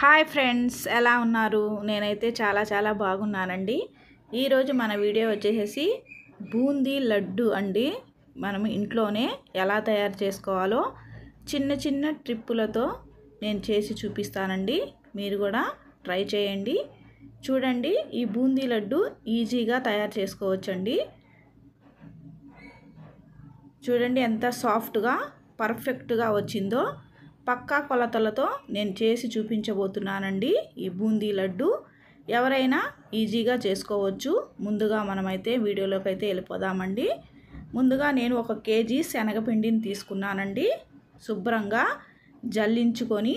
Hi friends, ఎలా ఉన్నారు? నేనైతే చాలా బాగున్నానండి. ఈరోజు మన వీడియో వచ్చేసి బూందీ లడ్డు అండి. మనం ఇంట్లోనే ఎలా తయారు చేసుకోవాలో చిన్న ట్రిప్పులతో నేను చేసి చూపిస్తానండి. మీరు కూడా ట్రై చేయండి. చూడండి, ఈ బూందీ లడ్డు ఈజీగా తయారు చేసుకోవచ్చండి. చూడండి ఎంత సాఫ్ట్గా పర్ఫెక్ట్గా వచ్చిందో. పక్కా కొలతలతో నేను చేసి చూపించబోతున్నానండి. ఈ బూందీ లడ్డు ఎవరైనా ఈజీగా చేసుకోవచ్చు. ముందుగా మనమైతే వీడియోలోకి అయితే వెళ్ళిపోదామండి. ముందుగా నేను 1 కేజీ శనగపిండిని తీసుకున్నానండి. శుభ్రంగా జల్లించుకొని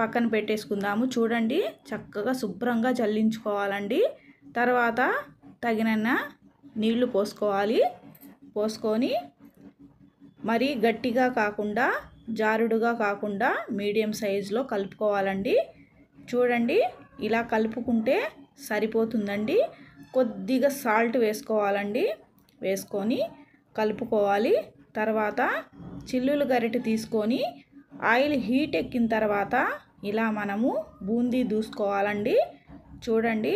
పక్కన పెట్టేసుకుందాము. చూడండి, చక్కగా శుభ్రంగా జల్లించుకోవాలండి. తర్వాత తగినన్న నీళ్లు పోసుకొని మరీ గట్టిగా కాకుండా జారుడుగా కాకుండా మీడియం సైజులో కలుపుకోవాలండి. చూడండి, ఇలా కలుపుకుంటే సరిపోతుందండి. కొద్దిగా సాల్ట్ వేసుకోవాలండి. వేసుకొని కలుపుకోవాలి. తర్వాత చిల్లులు గరిటె తీసుకొని ఆయిల్ హీట్ ఎక్కిన తర్వాత ఇలా మనము బూందీ దూసుకోవాలండి. చూడండి,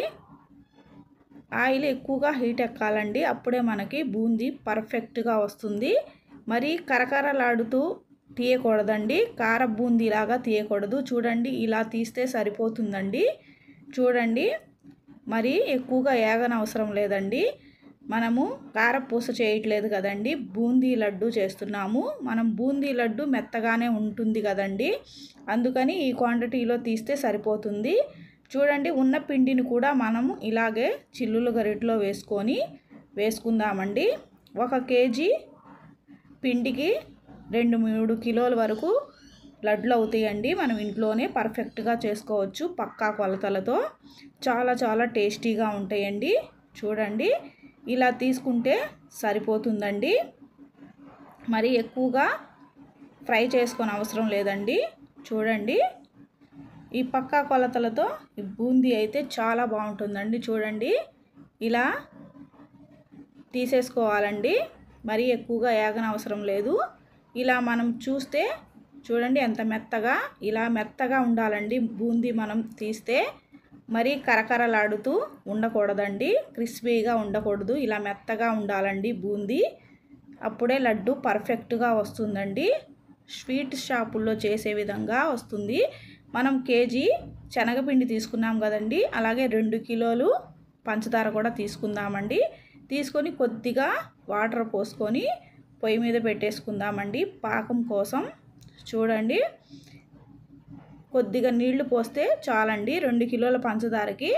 ఆయిల్ ఎక్కువగా హీట్ ఎక్కాలండి. అప్పుడే మనకి బూందీ పర్ఫెక్ట్గా వస్తుంది. మరి కరకరలాడుతూ తీయకూడదండి. కార బూందీలాగా తీయకూడదు. చూడండి, ఇలా తీస్తే సరిపోతుందండి. చూడండి, మరి ఎక్కువగా ఏగనవసరం లేదండి. మనము కారపూస చేయట్లేదు కదండి, బూందీ లడ్డు చేస్తున్నాము. మనం బూందీ లడ్డు మెత్తగానే ఉంటుంది కదండి, అందుకని ఈ క్వాంటిటీలో తీస్తే సరిపోతుంది. చూడండి, ఉన్న పిండిని కూడా మనము ఇలాగే చిల్లులు గరిటెలో వేసుకుందామండి. 1 కేజీ పిండికి 2-3 కిలోల వరకు లడ్లు అవుతాయండి. మనం ఇంట్లోనే పర్ఫెక్ట్గా చేసుకోవచ్చు పక్కా కొలతలతో. చాలా టేస్టీగా ఉంటాయండి. చూడండి, ఇలా తీసుకుంటే సరిపోతుందండి. మరి ఎక్కువగా ఫ్రై చేసుకొని అవసరం లేదండి. చూడండి, ఈ పక్కా కొలతలతో ఈ బూందీ అయితే చాలా బాగుంటుందండి. చూడండి, ఇలా తీసేసుకోవాలండి. మరి ఎక్కువగా ఏగనవసరం లేదు. ఇలా మనం చూస్తే చూడండి ఎంత మెత్తగా, ఇలా మెత్తగా ఉండాలండి బూందీ. మనం తీస్తే మరి కరకరలాడుతూ ఉండకూడదండి, క్రిస్పీగా ఉండకూడదు. ఇలా మెత్తగా ఉండాలండి బూందీ. అప్పుడే లడ్డు పర్ఫెక్ట్గా వస్తుందండి. స్వీట్ షాపుల్లో చేసే విధంగా వస్తుంది. మనం కేజీ శనగపిండి తీసుకున్నాం కదండి, అలాగే 2 కిలోలు పంచదార కూడా తీసుకుందామండి. తీసుకొని కొద్దిగా వాటర్ పోసుకొని పొయ్యి మీద పెట్టేసుకుందామండి పాకం కోసం. చూడండి, కొద్దిగా నీళ్లు పోస్తే చాలండి. 2 కిలోల పంచదారకి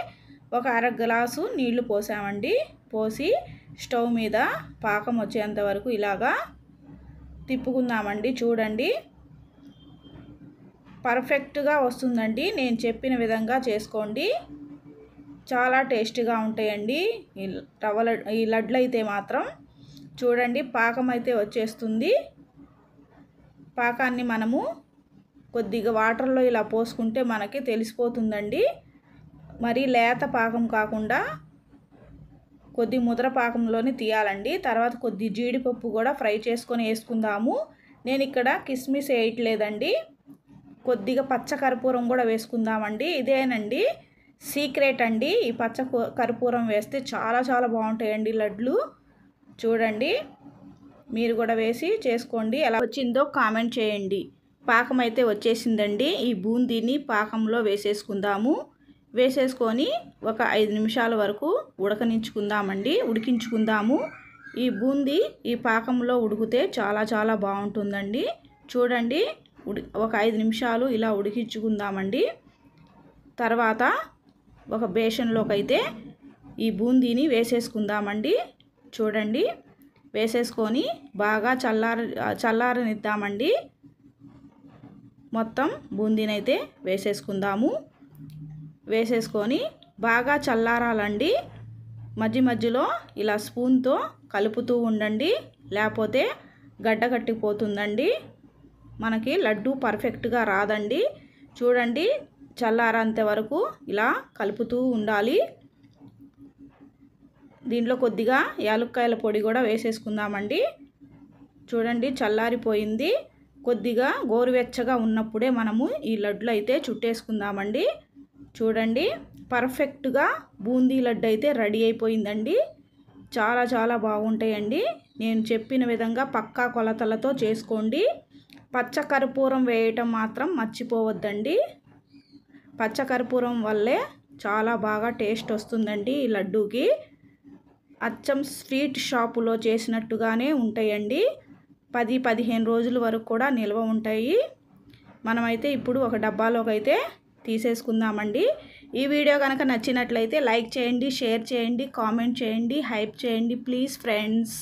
1/2 గ్లాసు నీళ్లు పోసామండి. పోసి స్టవ్ మీద పాకం వచ్చేంత వరకు ఇలాగా తిప్పుకుందామండి. చూడండి, పర్ఫెక్ట్గా వస్తుందండి. నేను చెప్పిన విధంగా చేసుకోండి, చాలా టేస్టీగా ఉంటాయండి ఈ లడ్లు అయితే మాత్రం. చూడండి, పాకం అయితే వచ్చేస్తుంది. పాకాన్ని మనము కొద్దిగా వాటర్లో ఇలా పోసుకుంటే మనకి తెలిసిపోతుందండి. మరి లేత పాకం కాకుండా కొద్ది ముద్ర పాకంలోనే తీయాలండి. తర్వాత కొద్ది జీడిపప్పు కూడా ఫ్రై చేసుకొని వేసుకుందాము. నేను ఇక్కడ కిస్మిస్ వేయట్లేదండి. కొద్దిగా పచ్చ కర్పూరం కూడా వేసుకుందామండి. ఇదేనండి సీక్రెట్ అండి. ఈ పచ్చ కర్పూరం వేస్తే చాలా బాగుంటాయండి లడ్లు. చూడండి, మీరు కూడా వేసి చేసుకోండి. ఎలా వచ్చిందో కామెంట్ చేయండి. పాకం అయితే వచ్చేసిందండి. ఈ బూందీని పాకంలో వేసేసుకుందాము. వేసేసుకొని ఒక 5 నిమిషాల వరకు ఉడికించుకుందాము. ఈ బూందీ ఈ పాకంలో ఉడికితే చాలా బాగుంటుందండి. చూడండి, ఒక 5 నిమిషాలు ఇలా ఉడికించుకుందామండి. తర్వాత ఒక బేషన్లోకి అయితే ఈ బూందీని వేసేసుకుందామండి. చూడండి, వేసేసుకొని బాగా చల్లారనిద్దామండి. మొత్తం బూందీని అయితే వేసేసుకుందాము. వేసేసుకొని బాగా చల్లారాలండి. మధ్యలో ఇలా స్పూన్తో కలుపుతూ ఉండండి, లేకపోతే గడ్డ కట్టిపోతుందండి. మనకి లడ్డు పర్ఫెక్ట్గా రాదండి. చూడండి, చల్లారేంత వరకు ఇలా కలుపుతూ ఉండాలి. దీంట్లో కొద్దిగా యాలక్కాయల పొడి కూడా వేసేసుకుందామండి. చూడండి, చల్లారిపోయింది. కొద్దిగా గోరువెచ్చగా ఉన్నప్పుడే మనము ఈ లడ్లు అయితే చుట్టేసుకుందామండి. చూడండి, పర్ఫెక్ట్గా బూందీ లడ్డు అయితే రెడీ అయిపోయిందండి. చాలా చాలా బాగుంటాయండి. నేను చెప్పిన విధంగా పక్కా కొలతలతో చేసుకోండి. పచ్చకర్పూరం వేయటం మాత్రం మర్చిపోవద్దండి. పచ్చకర్పూరం వల్లే చాలా బాగా టేస్ట్ వస్తుందండి ఈ లడ్డూకి. అచ్చం స్వీట్ షాపులో చేసినట్టుగానే ఉంటాయండి. 10-15 రోజుల వరకు కూడా నిల్వ ఉంటాయి. మనమైతే ఇప్పుడు ఒక డబ్బాలోకి అయితే తీసేసుకుందామండి. ఈ వీడియో కనుక నచ్చినట్లయితే లైక్ చేయండి, షేర్ చేయండి, కామెంట్ చేయండి, హైప్ చేయండి ప్లీజ్ ఫ్రెండ్స్.